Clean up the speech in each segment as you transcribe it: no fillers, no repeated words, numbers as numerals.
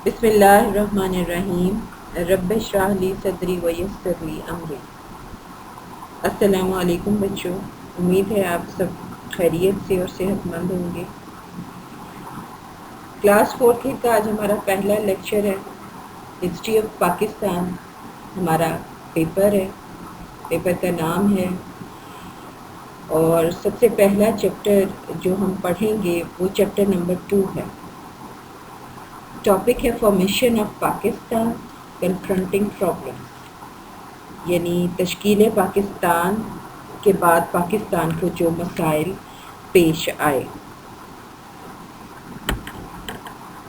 بسم اللہ الرحمن الرحیم رب اشرح لی صدری ویسر لی امری۔ السلام علیکم بچوں، امید ہے آپ سب خیریت سے اور صحت مند ہوں گے۔ کلاس 4 کا آج ہمارا پہلا لیکچر ہے، ہسٹری آف پاکستان۔ ہمارا پیپر ہے، پیپر کا نام ہے، اور سب سے پہلا چیپٹر جو ہم پڑھیں گے وہ چیپٹر نمبر 2 ہے۔ ٹاپک ہے formation of Pakistan confronting problem, یعنی تشکیل پاکستان کے بعد پاکستان کو جو مسائل پیش آئے۔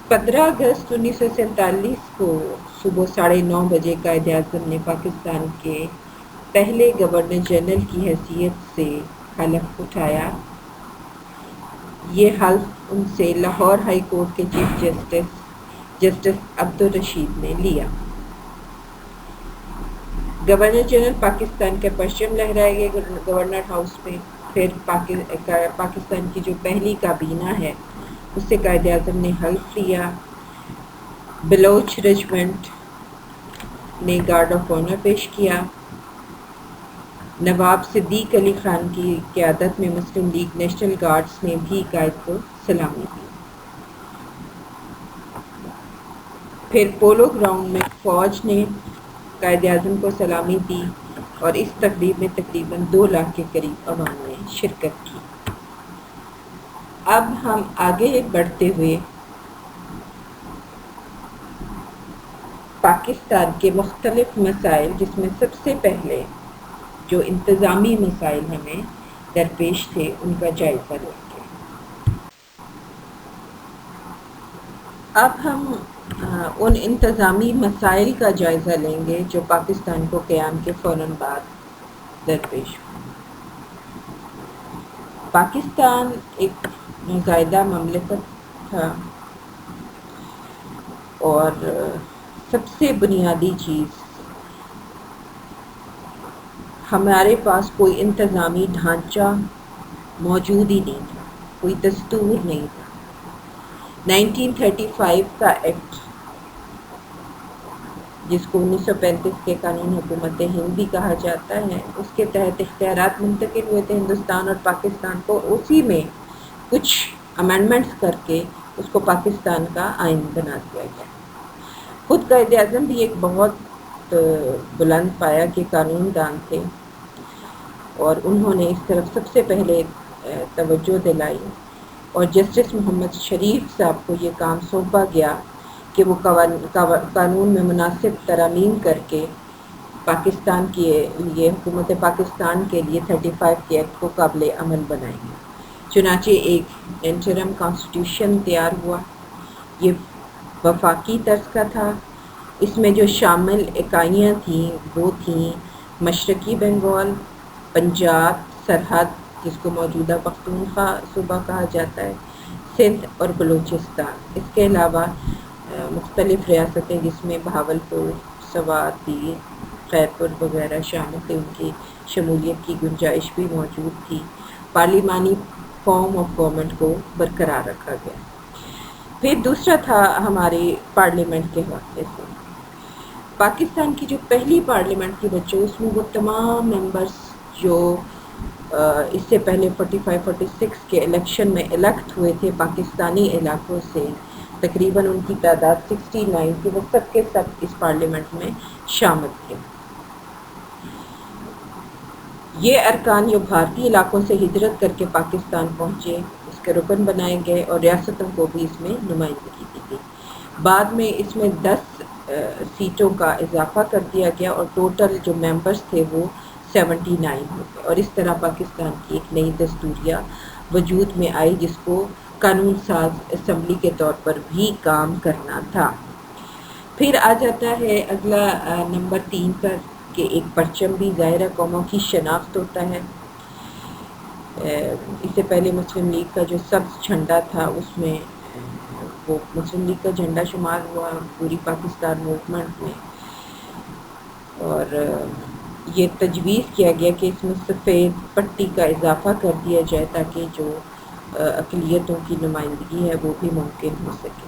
15 اگست 1947 کو صبح 9:30 بجے قائد اعظم نے پاکستان کے پہلے گورنر جنرل کی حیثیت سے حلف اٹھایا۔ یہ حلف ان سے لاہور ہائی کورٹ کے چیف جسٹس عبدالرشید نے لیا۔ گورنر جنرل پاکستان کے پرچم لہرائے گئے گورنر ہاؤس میں۔ پھر پاکستان کی جو پہلی کابینہ ہے اس سے قائد اعظم نے حلف لیا۔ بلوچ ریجمنٹ نے گارڈ آف آنر پیش کیا۔ نواب صدیق علی خان کی قیادت میں مسلم لیگ نیشنل گارڈز نے بھی قائد کو سلامی دی۔ پھر پولو گراؤنڈ میں فوج نے قائد اعظم کو سلامی دی، اور اس تقریب میں تقریباً 2 لاکھ کے قریب عوام نے شرکت کی۔ اب ہم آگے بڑھتے ہوئے پاکستان کے مختلف مسائل، جس میں سب سے پہلے جو انتظامی مسائل ہمیں درپیش تھے ان کا جائزہ لیں گے۔ اب ہم ان انتظامی مسائل کا جائزہ لیں گے جو پاکستان کو قیام کے فوراً بعد درپیش ہوئے۔ پاکستان ایک نوزائیدہ مملکت تھا، اور سب سے بنیادی چیز، ہمارے پاس کوئی انتظامی ڈھانچہ موجود ہی نہیں تھا، کوئی دستور نہیں تھا۔ 1935 کا ایکٹ، جس کو 1935 کے قانون حکومت ہند بھی کہا جاتا ہے، اس کے تحت اختیارات منتقل ہوئے تھے ہندوستان اور پاکستان کو۔ اسی میں کچھ امینڈمنٹس کر کے اس کو پاکستان کا آئین بنا دیا گیا۔ خود قائد اعظم بھی ایک بہت بلند پایہ کے قانون دان تھے، اور انہوں نے اس طرف سب سے پہلے توجہ دلائی، اور جسٹس محمد شریف صاحب کو یہ کام سونپا گیا کہ وہ قانون میں مناسب ترامیم کر کے پاکستان کے لیے، حکومت پاکستان کے لیے 35 کے ایکٹ کو قابل عمل بنائیں گے۔ چنانچہ ایک انٹرم کانسٹیٹیوشن تیار ہوا۔ یہ وفاقی طرز کا تھا۔ اس میں جو شامل اکائیاں تھیں وہ تھیں مشرقی بنگال، پنجاب سرحد جس کو موجودہ پختونخوا صوبہ کہا جاتا ہے، سندھ اور بلوچستان۔ اس کے علاوہ مختلف ریاستیں جس میں بہاولپور، سوات، دیر، خیرپور وغیرہ شامل تھے، ان کی شمولیت کی گنجائش بھی موجود تھی۔ پارلیمانی فارم آف گورنمنٹ کو برقرار رکھا گیا۔ پھر دوسرا تھا ہماری پارلیمنٹ کے حوالے سے۔ پاکستان کی جو پہلی پارلیمنٹ کی بچوں، اس میں وہ تمام ممبرز جو اس سے پہلے 45-46 کے الیکشن میں الیکٹ ہوئے تھے پاکستانی علاقوں سے، تقریباً ان کی تعداد 69 تھی، وہ سب کے سب اس پارلیمنٹ میں شامل تھے۔ یہ ارکان جو بھارتی علاقوں سے ہجرت کر کے پاکستان پہنچے، اس کے رکن بنائے گئے، اور ریاستوں کو بھی اس میں نمائندگی دی گئی۔ بعد میں اس میں 10 سیٹوں کا اضافہ کر دیا گیا، اور ٹوٹل جو ممبرز تھے وہ 79 ہو گئے، اور اس طرح پاکستان کی ایک نئی دستوریہ وجود میں آئی، جس کو قانون ساز اسمبلی کے طور پر بھی کام کرنا تھا۔ پھر آ جاتا ہے اگلا نمبر 3 پر، کہ ایک پرچم بھی ظاہرہ قوموں کی شناخت ہوتا ہے۔ اس سے پہلے مسلم لیگ کا جو سبز جھنڈا تھا، اس میں وہ مسلم لیگ کا جھنڈا شمار ہوا پوری پاکستان موومنٹ میں، اور یہ تجویز کیا گیا کہ اس میں سفید پٹی کا اضافہ کر دیا جائے تاکہ جو اقلیتوں کی نمائندگی ہے وہ بھی ممکن ہو سکے۔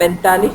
45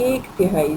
1/3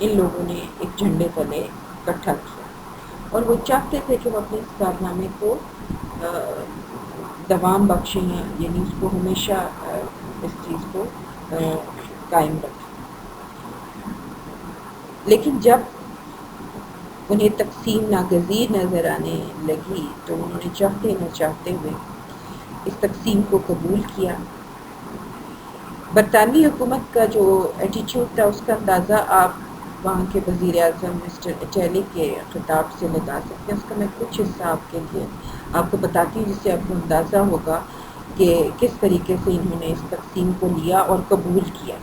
ان لوگوں نے ایک جھنڈے تلے اکٹھا کیا، اور وہ چاہتے تھے کہ وہ اپنے اس کارنامے کو دوام بخشیں، یعنی اس کو ہمیشہ اس چیز کو قائم رکھیں۔ لیکن جب انہیں تقسیم ناگزیر نظر آنے لگی تو انہوں نے چاہتے نہ چاہتے ہوئے اس تقسیم کو قبول کیا۔ برطانوی حکومت کا جو ایٹیچیوڈ تھا اس کا اندازہ آپ وہاں کے وزیر اعظم مسٹر اٹیلی کے خطاب سے لگا سکتے ہیں۔ اس کا میں کچھ حصہ آپ کے لیے آپ کو بتاتی ہوں، جس سے آپ کو اندازہ ہوگا کہ کس طریقے سے انہوں نے اس تقسیم کو لیا اور قبول کیا۔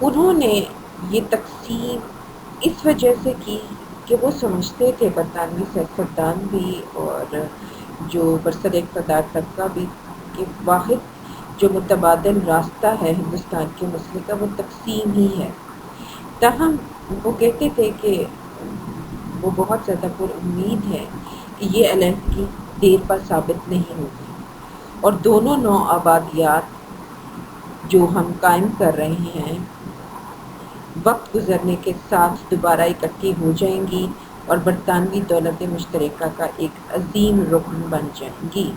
انہوں نے یہ تقسیم اس وجہ سے کی کہ وہ سمجھتے تھے، برطانوی سیاستدان بھی اور جو برسر اقتدار طبقہ بھی، کہ واحد جو متبادل راستہ ہے ہندوستان کے مسئلے کا وہ تقسیم ہی ہے۔ تاہم وہ کہتے تھے کہ وہ بہت زیادہ پر امید ہے کہ یہ علیحدگی دیر پر ثابت نہیں ہوگی، اور دونوں نو آبادیات جو ہم قائم کر رہے ہیں وقت گزرنے کے ساتھ دوبارہ اکٹھی ہو جائیں گی اور برطانوی دولت مشترکہ کا ایک عظیم رکن بن جائیں گی۔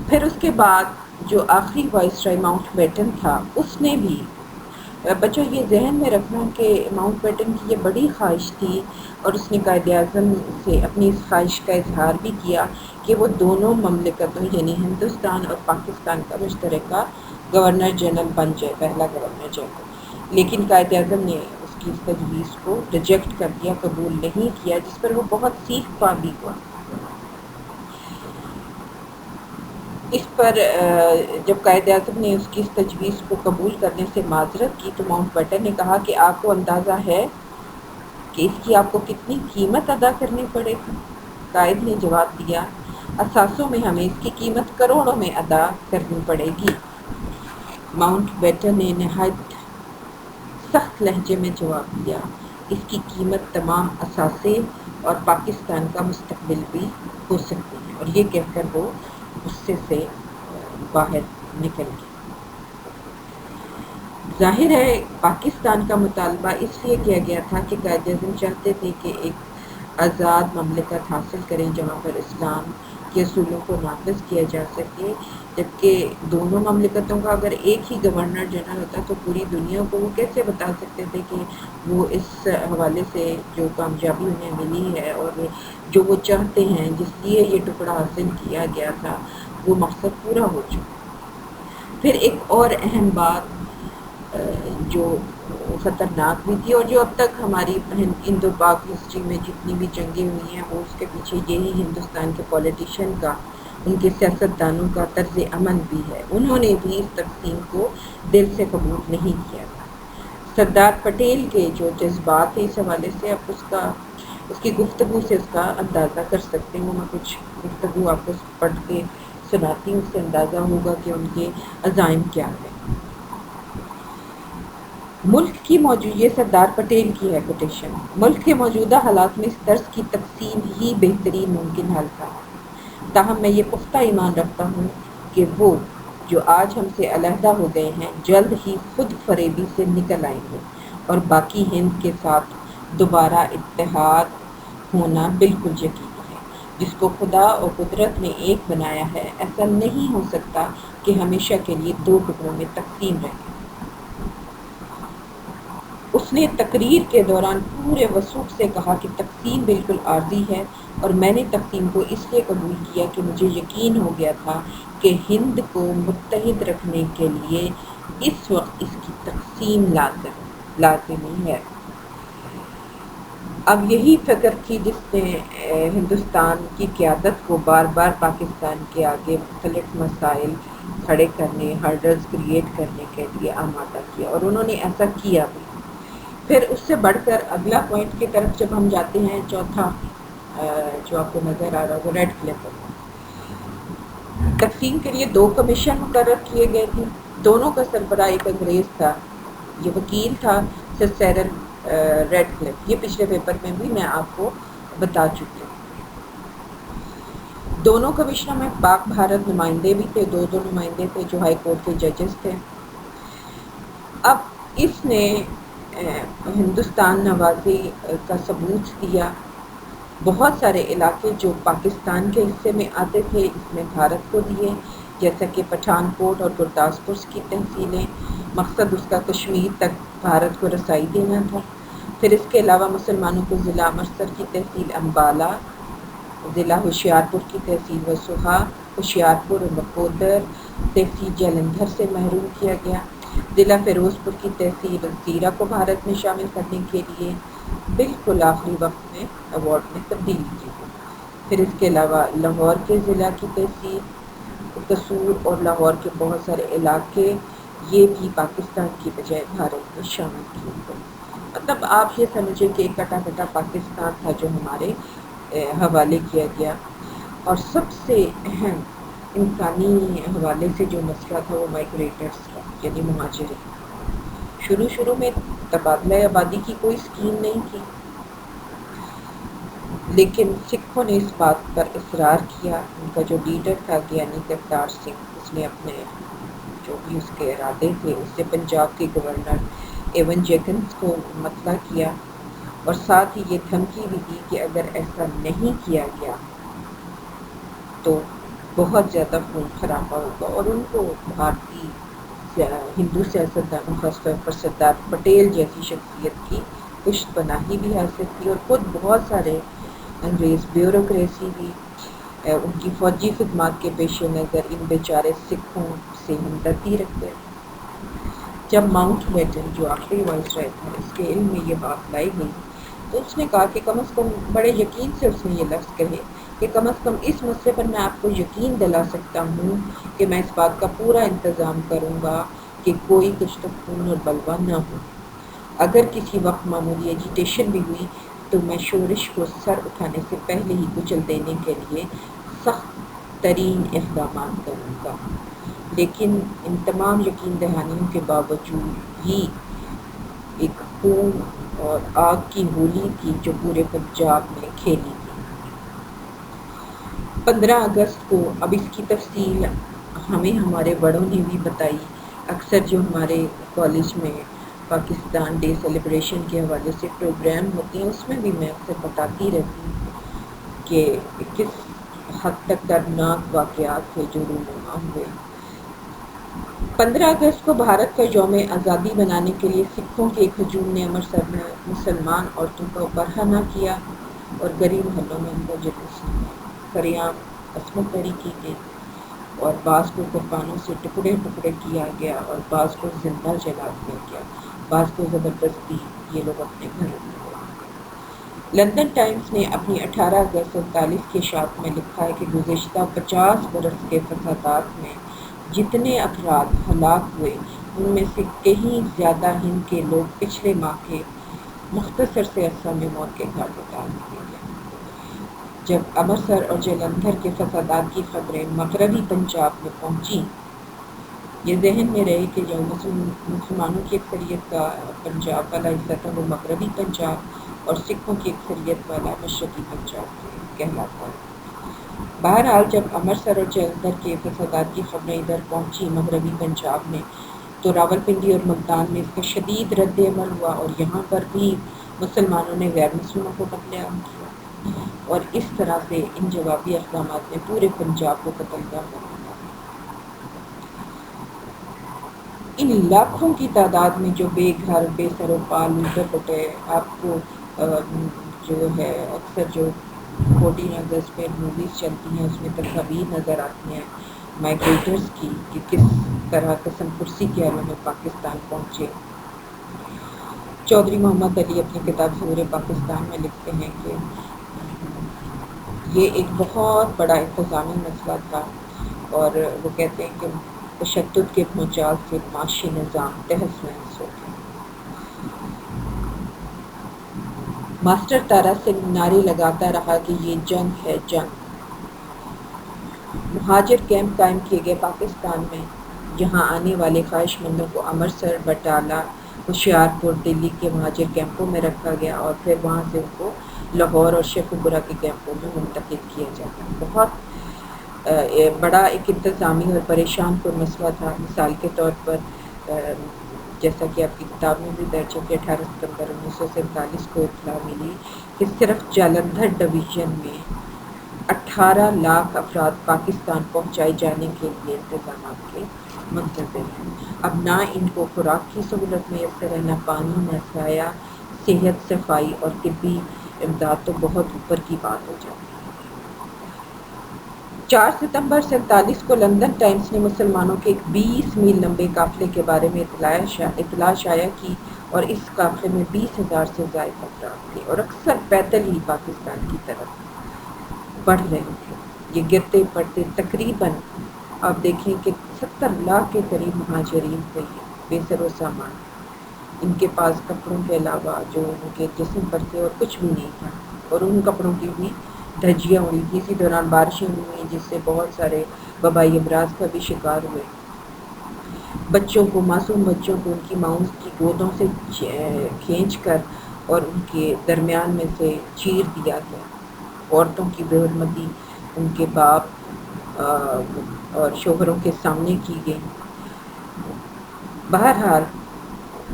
پھر اس کے بعد جو آخری وائسرائے ماؤنٹ بیٹن تھا، اس نے بھی بچوں یہ ذہن میں رکھنا کہ ماؤنٹ بیٹن کی یہ بڑی خواہش تھی، اور اس نے قائد اعظم سے اپنی اس خواہش کا اظہار بھی کیا کہ وہ دونوں مملکتوں یعنی ہندوستان اور پاکستان کا مشترکہ گورنر جنرل بن جائے، پہلا گورنر جنرل۔ لیکن قائد اعظم نے اس کی اس تجویز کو ریجیکٹ کر دیا، قبول نہیں کیا، جس پر وہ بہت سیکھ پا بھی ہوا۔ اس پر جب قائد اعظم نے اس کی اس تجویز کو قبول کرنے سے معذرت کی تو ماؤنٹ بیٹن نے کہا کہ آپ کو اندازہ ہے کہ اس کی آپ کو کتنی قیمت ادا کرنی پڑے گی؟ قائد نے جواب دیا، اثاثوں میں ہمیں اس کی قیمت کروڑوں میں ادا کرنی پڑے گی۔ ماؤنٹ بیٹن نے نہایت سخت لہجے میں جواب دیا، اس کی قیمت تمام اثاثے اور پاکستان کا مستقبل بھی ہو سکتی ہے، اور یہ کہہ کر وہ غصے سے باہر نکل گئی۔ ظاہر ہے پاکستان کا مطالبہ اس لیے کیا گیا تھا کہ قائد اعظم چاہتے تھے کہ ایک آزاد مملکت حاصل کریں جہاں پر اسلام کے اصولوں کو نافذ کیا جا سکے، جبکہ دونوں مملکتوں کا اگر ایک ہی گورنر جنرل ہوتا تو پوری دنیا کو وہ کیسے بتا سکتے تھے کہ وہ اس حوالے سے جو کامیابی انہیں ملی ہے اور جو وہ چاہتے ہیں جس لیے یہ ٹکڑا حاصل کیا گیا تھا وہ مقصد پورا ہو چکا۔ پھر ایک اور اہم بات جو خطرناک بھی تھی اور جو اب تک ہماری ہندو پاک ہسٹری میں جتنی بھی جنگیں ہوئی ہیں وہ اس کے پیچھے یہی ہندوستان کے پولیٹیشین کا، ان کے سیاستدانوں کا طرز عمل بھی ہے، انہوں نے بھی اس تقسیم کو دل سے قبول نہیں کیا تھا۔ سردار پٹیل کے جو جذبات ہیں اس حوالے سے آپ اس کی گفتگو سے اس کا اندازہ کر سکتے ہیں۔ وہ میں کچھ گفتگو آپ کو پڑھ کے سناتی ہوں، اس سے اندازہ ہوگا کہ ان کے عزائم کیا ہیں۔ ملک کی یہ سردار پٹیل کی ہے کوٹیشن، ملک کے موجودہ حالات میں اس طرز کی تقسیم ہی بہترین ممکن حل تھا، تاہم میں یہ پختہ ایمان رکھتا ہوں کہ وہ جو آج ہم سے علیحدہ ہو گئے ہیں جلد ہی خود فریبی سے نکل آئیں گے، اور باقی ہند کے ساتھ دوبارہ اتحاد ہونا بالکل یقینی ہے۔ جس کو خدا اور قدرت نے ایک بنایا ہے ایسا نہیں ہو سکتا کہ ہمیشہ کے لیے دو ٹکڑوں میں تقسیم رہے۔ اس نے تقریر کے دوران پورے وثوق سے کہا کہ تقسیم بالکل عارضی ہے، اور میں نے تقسیم کو اس لیے قبول کیا کہ مجھے یقین ہو گیا تھا کہ ہند کو متحد رکھنے کے لیے اس وقت اس کی تقسیم لازمی ہے۔ اب یہی فکر تھی جس نے ہندوستان کی قیادت کو بار بار پاکستان کے آگے مختلف مسائل کھڑے کرنے، ہرڈلز کریٹ کرنے کے لیے آمادہ کیا، اور انہوں نے ایسا کیا بھی۔ پھر اس سے بڑھ کر اگلا پوائنٹ کی طرف جب ہم جاتے ہیں، چوتھا جو آپ کو نظر آ رہا ہے وہ ریڈ کلف ہے۔ تقسیم کے لیے دو کمیشن مقرر کیے گئے تھے، دونوں کا سربراہ ایک انگریز تھا، یہ وکیل تھا سر سیرل ریڈ کلف، یہ پچھلے پیپر میں بھی میں آپ کو بتا چکی ہوں۔ دونوں کمشنوں میں پاک بھارت نمائندے بھی تھے، دو نمائندے تھے جو ہائی کورٹ کے ججز تھے۔ اب اس نے ہندوستان نوازی کا ثبوت دیا۔ بہت سارے علاقے جو پاکستان کے حصے میں آتے تھے اس میں بھارت کو دیے، جیسا کہ پٹھان کوٹ اور گرداسپور کی تحصیلیں، مقصد اس کا کشمیر تک بھارت کو رسائی دینا تھا۔ پھر اس کے علاوہ مسلمانوں کو ضلع امرتسر کی تحصیل امبالہ، ضلع ہوشیارپور کی تحصیل وسوہا، ہوشیارپور اور نکودر تحصیل جلندھر سے محروم کیا گیا۔ ضلع فیروز پور کی تحصیل زیرہ کو بھارت میں شامل کرنے کے لیے بالکل آخری وقت میں ایوارڈ میں تبدیلی کی گئی۔ پھر اس کے علاوہ لاہور کے ضلع کی تحصیل قصور اور لاہور کے بہت سارے علاقے یہ بھی پاکستان کی بجائے بھارت میں شامل کیے گئے۔ مطلب آپ یہ سمجھیں کہ ایک کٹا کٹا پاکستان تھا جو ہمارے حوالے کیا گیا۔ اور سب سے اہم انسانی حوالے سے جو مسئلہ تھا وہ مائیگریٹرز کا، یعنی مہاجرین۔ شروع میں تبادلہ آبادی کی کوئی اسکیم نہیں تھی، لیکن سکھوں نے اس بات پر اصرار کیا۔ ان کا جو لیڈر تھا گیانی کرتار سنگھ، اس نے اپنے جو بھی اس کے ارادے تھے اس سے پنجاب کے گورنر ایون جیکنز کو مطلع کیا، اور ساتھ ہی یہ دھمکی بھی دی کہ اگر ایسا نہیں کیا گیا تو بہت زیادہ خون خرابہ ہوگا، اور ان کو بھارتی ہندو سیاستدانوں خاص طور پر سردار پٹیل جیسی شخصیت کی پشت پناہی بھی حاصل تھی، اور خود بہت سارے انگریز بیوروکریسی بھی ان کی فوجی خدمات کے پیش نظر ان بیچارے سکھوں سے ہمدردی رکھتے۔ جب ماؤنٹ بیٹن جو آخری وائس رائے تھا اس کے علم میں یہ بات لائی گئی تو اس نے کہا کہ کم از کم، بڑے یقین سے اس نے یہ لفظ کہے کہ کم از کم اس مسئلے پر میں آپ کو یقین دلا سکتا ہوں کہ میں اس بات کا پورا انتظام کروں گا کہ کوئی کچھ خون اور بلوا نہ ہو۔ اگر کسی وقت معمولی ایجیٹیشن بھی ہوئی تو میں شورش کو سر اٹھانے سے پہلے ہی کچل دینے کے لیے سخت ترین اقدامات کروں گا۔ لیکن ان تمام یقین دہانیوں کے باوجود ہی ایک خون اور آگ کی ہولی تھی جو پورے پنجاب میں کھیلی تھی۔ 15 اگست کو، اب اس کی تفصیل ہمیں ہمارے بڑوں نے بھی بتائی، اکثر جو ہمارے کالج میں پاکستان ڈے سیلیبریشن کے حوالے سے پروگرام ہوتے ہیں اس میں بھی میں اکثر بتاتی رہتی ہوں کہ کس حد تک دردناک واقعات تھے جو رونما ہوئے۔ 15 اگست کو بھارت کا یوم آزادی بنانے کے لیے سکھوں کے ایک ہجوم نے امرتسر میں مسلمان عورتوں کا برہنہ کیا اور غریب محلوں میں ان کو جلوس فریام عصمت دری کی گئی، اور بعض کو قربانوں سے ٹکڑے کیا گیا اور بعض کو زندہ جلا دیا گیا، بعض کو زبردستی یہ لوگ اپنے گھروں میں گئے۔ لندن ٹائمز نے اپنی 18 اگست 1947 کی اشاعت میں لکھا ہے کہ گزشتہ 50 برس کے فسادات میں جتنے افراد ہلاک ہوئے ان میں سے کہیں زیادہ ہند کے لوگ پچھلے ماہ کے مختصر سے عرصہ میں موت کے گھاٹ اتار دیے گئے۔ جب امرتسر اور جلندھر کے فسادات کی خبریں مغربی پنجاب میں پہنچی، یہ ذہن میں رہے کہ جو مسلمانوں کی اکثریت کا پنجاب والا حصہ تھا وہ مغربی پنجاب اور سکھوں کی اکثریت والا مشرقی پنجاب کہلاتا ہے۔ بہرحال جب امرتسر اور جلندھر کے فسادات کی خبریں ادھر پہنچی مغربی پنجاب میں، تو راولپنڈی اور ملتان میں اس کا شدید رد عمل ہوا، اور یہاں پر بھی مسلمانوں نے غیر مسلموں کو قتل عام کیا، اور اس طرح سے ان جوابی اقدامات نے پورے پنجاب کو قتل گاہ بنا دیا۔ ان لاکھوں کی تعداد میں جو بے گھر بے سر و پال لٹے پٹے، آپ کو جو ہے اکثر جو 14 اگست پہ موویز چلتی ہیں اس میں تصاویر نظر آتی ہیں مائیگریٹرز کی کہ کس طرح قسم کرسی کے عالم میں پاکستان پہنچے۔ چودھری محمد علی اپنی کتاب ظہور پاکستان میں لکھتے ہیں کہ یہ ایک بہت بڑا انتظامی مسئلہ تھا، اور وہ کہتے ہیں کہ تشدد کے بھونچال سے معاشی نظام تہس نہس ہو گیا۔ ماسٹر تارا سنگھ نعرے لگاتا رہا کہ یہ جنگ ہے جنگ۔ مہاجر کیمپ قائم کیے گئے پاکستان میں، جہاں آنے والے خواہش مندوں کو امرتسر، بٹالہ، ہوشیارپور، دلی کے مہاجر کیمپوں میں رکھا گیا، اور پھر وہاں سے ان کو لاہور اور شیخوپورہ کے کیمپوں میں منتقل کیا جاتا ہے۔ بہت بڑا ایک انتظامی اور پریشان کن مسئلہ تھا. مثال کے طور پر جیسا کہ آپ کی کتاب میں بھی درج ہے کہ 18 ستمبر 1947 کو اطلاع ملی کہ صرف جالندھر ڈویژن میں 18 لاکھ افراد پاکستان پہنچائے جانے کے لیے انتظامات کے منتظر ہیں. اب نہ ان کو خوراک کی سہولت میسر ہے، نہ پانی، نہ سایہ، صحت، صفائی اور طبی امداد تو بہت اوپر کی بات ہو جاتی ہے. 4 ستمبر 47 کو لندن ٹائمز نے مسلمانوں کے ایک 20 میل لمبے قافلے کے بارے میں اطلاع شائع کی اور اس قافلے میں 20,000 سے زائد افراد تھے اور اکثر پیدل ہی پاکستان کی طرف بڑھ رہے تھے. یہ گرتے پڑتے تقریباً آپ دیکھیں کہ 70 لاکھ کے قریب مہاجرین تھے بے سر و سامان. ان کے پاس کپڑوں کے علاوہ جو ان کے جسم پر تھے اور کچھ بھی نہیں تھا، اور ان کپڑوں کی بھی دھجیاں اڑی تھی. اسی دوران بارشیں ہوئی جس سے بہت سارے وبائی امراض کا بھی شکار ہوئے. بچوں کو، معصوم بچوں کو ان کی ماؤں کی گودوں سے کھینچ کر اور ان کے درمیان میں سے چیر دیا گیا. عورتوں کی بے حرمتی ان کے باپ اور شوہروں کے سامنے کی گئی. بہرحال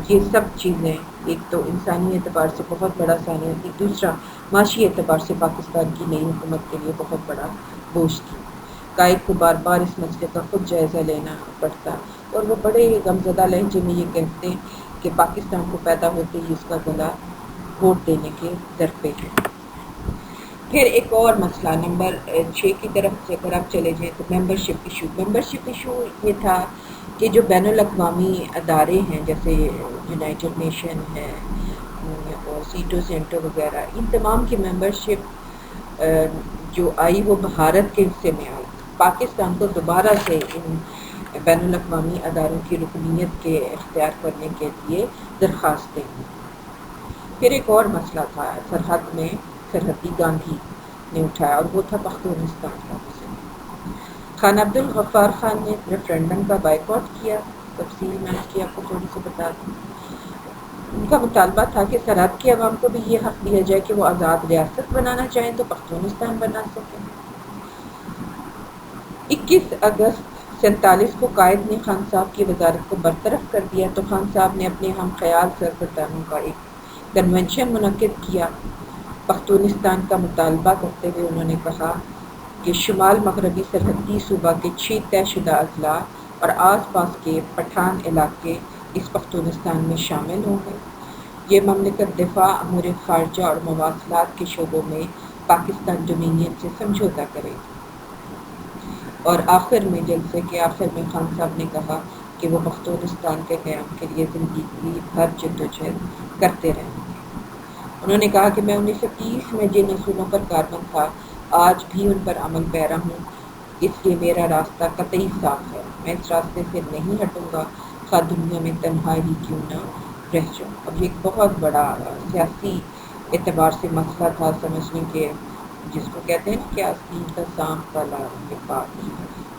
یہ سب چیزیں ایک تو انسانی اعتبار سے بہت بڑا سانحہ تھی، دوسرا معاشی اعتبار سے پاکستان کی نئی حکومت کے لیے بہت بڑا بوجھ تھی. قائد کو بار بار اس مسئلے کا خود جائزہ لینا پڑتا اور وہ بڑے غمزدہ لہجے میں یہ کہتے کہ پاکستان کو پیدا ہوتے ہی اس کا گلا گھونٹ دینے کے در پہ ہے. پھر ایک اور مسئلہ نمبر 6 کی طرف اگر آپ چلے جائیں تو ممبرشپ ایشو. ممبرشپ ایشو یہ تھا کہ جو بین الاقوامی ادارے ہیں جیسے یونائٹڈ نیشن ہے اور سیٹو سینٹو وغیرہ، ان تمام کی ممبرشپ جو آئی وہ بھارت کے حصے میں آئی. پاکستان کو دوبارہ سے ان بین الاقوامی اداروں کی رکنیت کے اختیار کرنے کے لیے درخواستیں ہوئی. پھر ایک اور مسئلہ تھا سرحدی گاندھی نے اٹھایا اور وہ تھا پختونستان کا مسئلہ. خان عبد الغفار خان نے ریفرینڈم کا بائیکاٹ کیا. تفصیل میں اس کی آپ کو تھوڑی سی بتا دوں. ان کا مطالبہ تھا کہ سرحد کے عوام کو بھی یہ حق دیا جائے کہ وہ آزاد ریاست بنانا چاہیں تو پختونستان بنا سکیں. 21 اگست 47 کو قائد نے خان صاحب کی وزارت کو برطرف کر دیا تو خان صاحب نے اپنے ہم خیال سربراہوں کا ایک کنونشن منعقد کیا. پختونستان کا مطالبہ کرتے ہوئے انہوں نے کہا کہ شمال مغربی سرحدی صوبہ کے 6 طے شدہ اضلاع اور آس پاس کے پٹھان علاقے اس پختونستان میں شامل ہوں گے. یہ مملکت دفاع، امور خارجہ اور مواصلات کے شعبوں میں پاکستان ڈومینین سے سمجھوتہ کرے گی. اور آخر میں جلسے کے آخر میں خان صاحب نے کہا کہ وہ پختونستان کے قیام کے لیے زندگی بھر جدوجہد کرتے رہیں گے. انہوں نے کہا کہ میں 1930 میں جن اصولوں پر کاربند تھا آج بھی ان پر عمل پیرا ہوں، اس لیے میرا راستہ قطعی صاف ہے. میں اس راستے سے نہیں ہٹوں گا خواہ دنیا میں تنہا ہی کیوں نہ رہ جاؤں. اب یہ ایک بہت بڑا سیاسی اعتبار سے مسئلہ تھا سمجھنے کے، جس کو کہتے ہیں نا کہ آستین کا سانپ کا لال کے پاس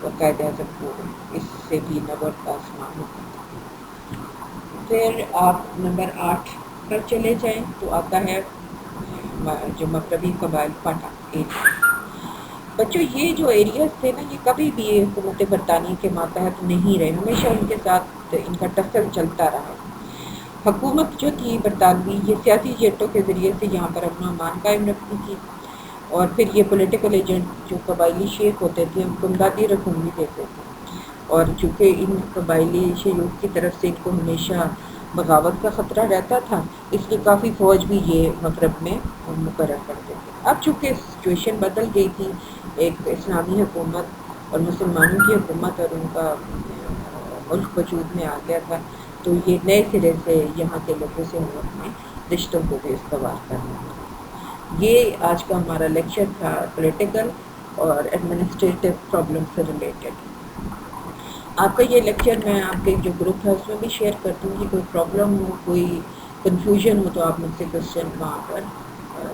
اور قائد اعظم کو اس سے بھی نبرد آسمان ہوتا تھا. پھر آپ نمبر 8 پر چلے جائیں تو آتا ہے جو مغربی قبائل پٹا ایریا. بچوں یہ جو ایریاز تھے نا، یہ کبھی بھی حکومت برطانیہ کے ماتحت نہیں رہے، ہمیشہ ان کے ساتھ ان کا ٹکر چلتا رہا. حکومت جو تھی برطانوی یہ سیاسی جیٹوں کے ذریعے سے یہاں پر امن و امان قائم رکھتی تھی اور پھر یہ پولیٹیکل ایجنٹ جو قبائلی شیخ ہوتے تھے ان کو امدادی رقم بھی دیتے تھے. اور چونکہ ان قبائلی شیوخ کی طرف سے ان کو ہمیشہ بغاوت کا خطرہ رہتا تھا، اس لیے کافی فوج بھی یہ مغرب میں مقرر کرتے تھے. اب چونکہ سچویشن بدل گئی تھی، ایک اسلامی حکومت اور مسلمانوں کی حکومت اور ان کا ملک وجود میں آ گیا تھا، تو یہ نئے سرے سے یہاں کے لوگوں سے ہم اپنے رشتوں کو بھی استوار کرنا تھا. یہ آج کا ہمارا لیکچر تھا پولیٹیکل اور ایڈمنسٹریٹو پرابلم سے ریلیٹڈ. آپ کا یہ لیکچر میں آپ کے جو گروپ ہے اس میں بھی شیئر کر دوں گی. کوئی پرابلم ہو، کوئی کنفیوژن ہو تو آپ مجھ سے کوشچن وہاں پر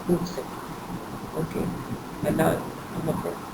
پوچھ سکیں. اوکے، اللہ حافظ.